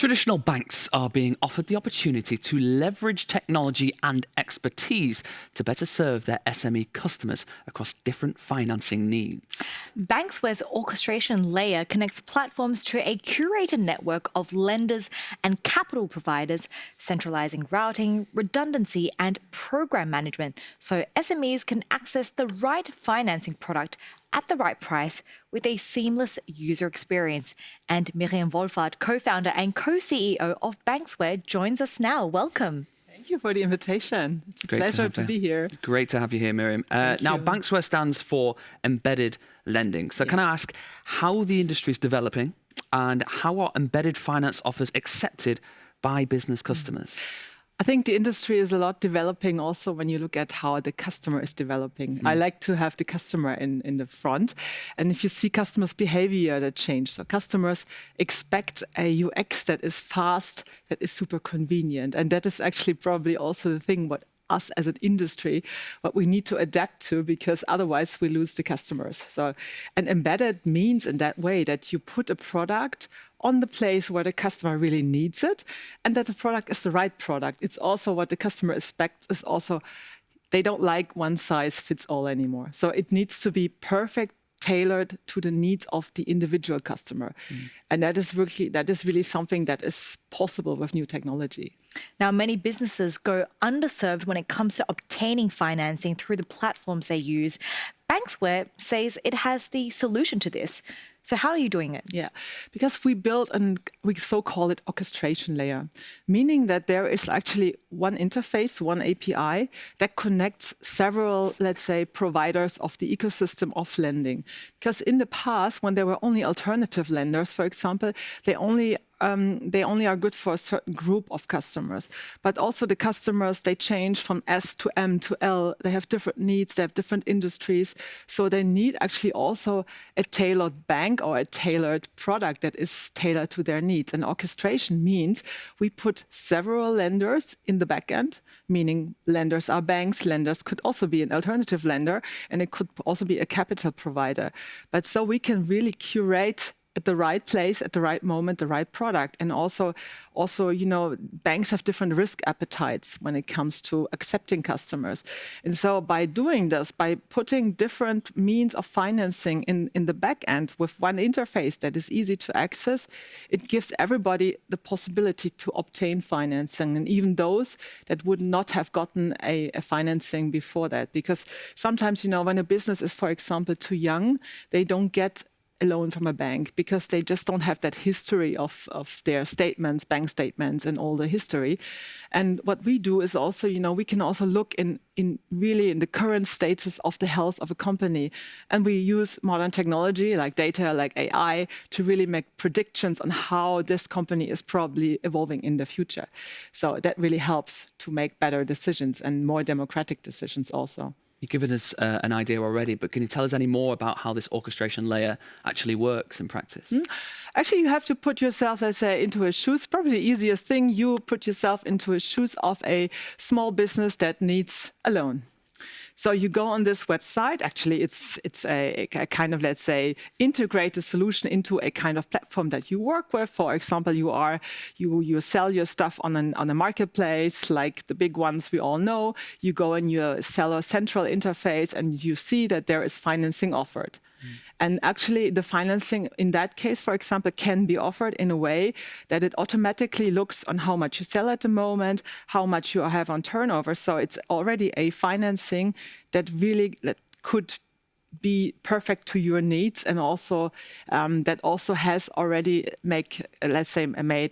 Traditional banks are being offered the opportunity to leverage technology and expertise to better serve their SME customers across different financing needs. Banxware's orchestration layer connects platforms to a curated network of lenders and capital providers, centralizing routing, redundancy, and program management so SMEs can access the right financing product at the right price with a seamless user experience. And Miriam Wohlfarth, co-founder and co-CEO of Banxware, joins us now. Welcome. Thank you for the invitation. It's a pleasure to be here. Great to have you here, Miriam. Now, Banxware stands for embedded lending. So can I ask how the industry is developing and how are embedded finance offers accepted by business customers? I think the industry is a lot developing also when you look at how the customer is developing. I like to have the customer in the front. And if you see customers' behavior that change, so customers expect a UX that is fast, that is super convenient. And that is actually probably also the thing what us as an industry, what we need to adapt to, because otherwise we lose the customers. So, and embedded means in that way that you put a product on the place where the customer really needs it, and that the product is the right product. It's also what the customer expects is also, they don't like one size fits all anymore. So it needs to be perfect, tailored to the needs of the individual customer. And that is really something that is possible with new technology. Now, many businesses go underserved when it comes to obtaining financing through the platforms they use. Banxware says it has the solution to this. So how are you doing it? Yeah, because we built we so-call it orchestration layer, meaning that there is actually one interface, one API that connects several, let's say, providers of the ecosystem of lending. Because in the past, when there were only alternative lenders, for example, they only are good for a certain group of customers. But also the customers, they change from S to M to L. They have different needs, they have different industries. So they need actually also a tailored bank or a tailored product that is tailored to their needs. And orchestration means we put several lenders in the back end, meaning lenders are banks, lenders could also be an alternative lender, and it could also be a capital provider. But so we can really curate at the right place, at the right moment, the right product. And also, you know, banks have different risk appetites when it comes to accepting customers. And so by doing this, by putting different means of financing in the back end with one interface that is easy to access, it gives everybody the possibility to obtain financing. And even those that would not have gotten a financing before that. Because sometimes, you know, when a business is, for example, too young, they don't get a loan from a bank because they just don't have that history of their statements, bank statements, and all the history. And what we do is also, you know, we can also look in the current status of the health of a company. And we use modern technology like data, like AI, to really make predictions on how this company is probably evolving in the future. So that really helps to make better decisions and more democratic decisions also. You've given us an idea already, but can you tell us any more about how this orchestration layer actually works in practice? Actually, you have to put yourself, let's say, into a shoes. Probably the easiest thing, you put yourself into a shoes of a small business that needs a loan. So you go on this website. Actually, it's a kind of, let's say, integrated solution into a kind of platform that you work with. For example, you sell your stuff on a marketplace, like the big ones we all know. You go in your seller central interface, and you see that there is financing offered. And actually, the financing in that case, for example, can be offered in a way that it automatically looks on how much you sell at the moment, how much you have on turnover. So it's already a financing that really could be perfect to your needs, and also that also has already made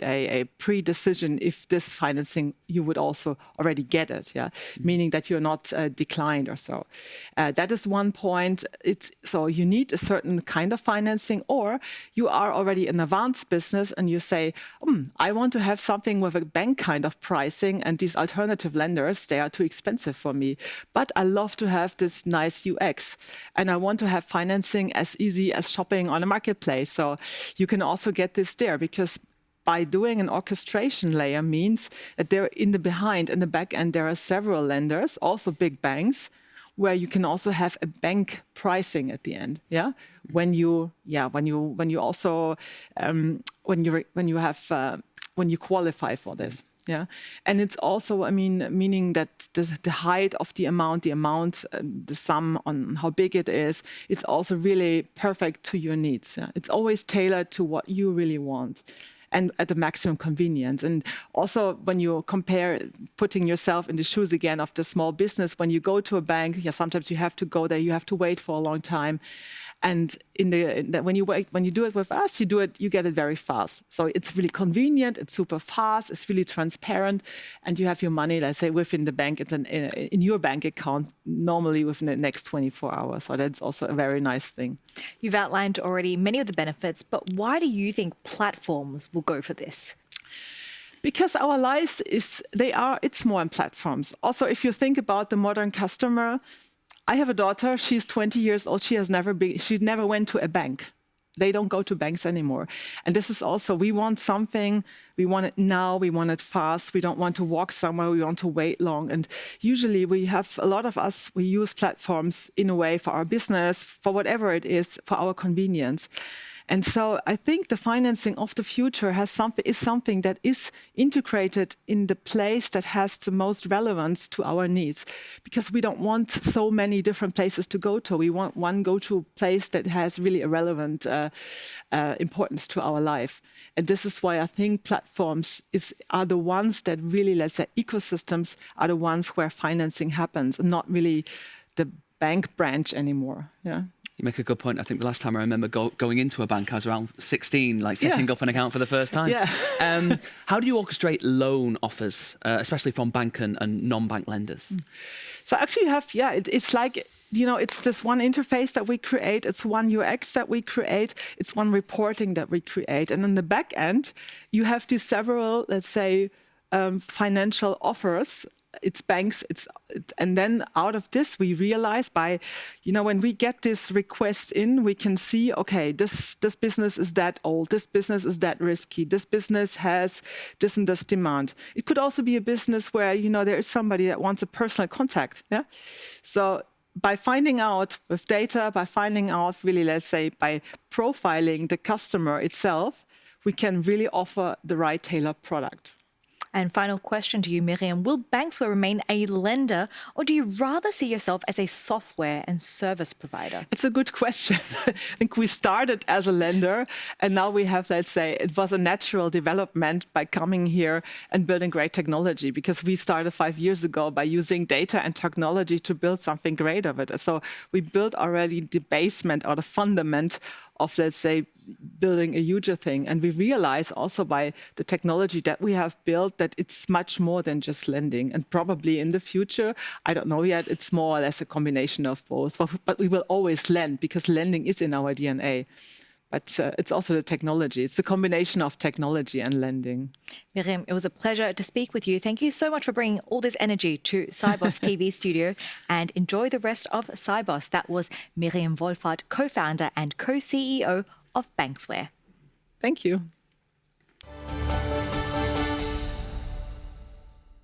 a pre-decision if this financing you would also already get it, meaning that you're not declined or so. That is one point. So you need a certain kind of financing, or you are already an advanced business and you say, I want to have something with a bank kind of pricing, and these alternative lenders, they are too expensive for me. But I love to have this nice UX, and I want to have financing as easy as shopping on a marketplace. So you can also get this there, because by doing an orchestration layer means that there in the back end, there are several lenders, also big banks, where you can also have a bank pricing at the end. When you have when you qualify for this. Yeah, and it's also, I mean, meaning that the height of the amount, the sum on how big it is, it's also really perfect to your needs. Yeah? It's always tailored to what you really want, and at the maximum convenience. And also, when you compare putting yourself in the shoes again of the small business, when you go to a bank, yeah, sometimes you have to go there, you have to wait for a long time. And when you do it with us, you get it very fast. So it's really convenient, it's super fast, it's really transparent, and you have your money, let's say, within the bank, in your bank account, normally within the next 24 hours. So that's also a very nice thing. You've outlined already many of the benefits, but why do you think platforms will go for this? Because our lives it's more on platforms. Also, if you think about the modern customer, I have a daughter, she's 20 years old, she never went to a bank. They don't go to banks anymore. And this is also, we want something, we want it now, we want it fast, we don't want to walk somewhere, we want to wait long. And usually a lot of us, we use platforms in a way for our business, for whatever it is, for our convenience. And so I think the financing of the future is something that is integrated in the place that has the most relevance to our needs, because we don't want so many different places to go to. We want one go-to place that has really a relevant importance to our life. And this is why I think platforms are the ones that really, let's say, ecosystems are the ones where financing happens, and not really the bank branch anymore. Yeah. You make a good point. I think the last time I remember going into a bank, I was around 16, like setting up an account for the first time. Yeah. How do you orchestrate loan offers, especially from bank and non-bank lenders? So actually you have, it's like, it's this one interface that we create. It's one UX that we create. It's one reporting that we create. And in the back end, you have these several, let's say, financial offers. It's banks, and then out of this, we realize when we get this request in, we can see, okay, this business is that old, this business is that risky, this business has this and this demand. It could also be a business where, there is somebody that wants a personal contact. Yeah. So by finding out with data, by finding out really, let's say, by profiling the customer itself, we can really offer the right tailored product. And final question to you, Miriam. Will Banxware remain a lender, or do you rather see yourself as a software and service provider? It's a good question. I think we started as a lender, and now we have, let's say, it was a natural development by coming here and building great technology, because we started 5 years ago by using data and technology to build something great of it. So we built already the basement or the fundament of, let's say, building a huger thing. And we realize also by the technology that we have built that it's much more than just lending. And probably in the future, I don't know yet, it's more or less a combination of both. But we will always lend, because lending is in our DNA. But it's also the technology. It's the combination of technology and lending. Miriam, it was a pleasure to speak with you. Thank you so much for bringing all this energy to Sibos TV studio, and enjoy the rest of Sibos. That was Miriam Wohlfarth, co-founder and co-CEO of Banxware. Thank you.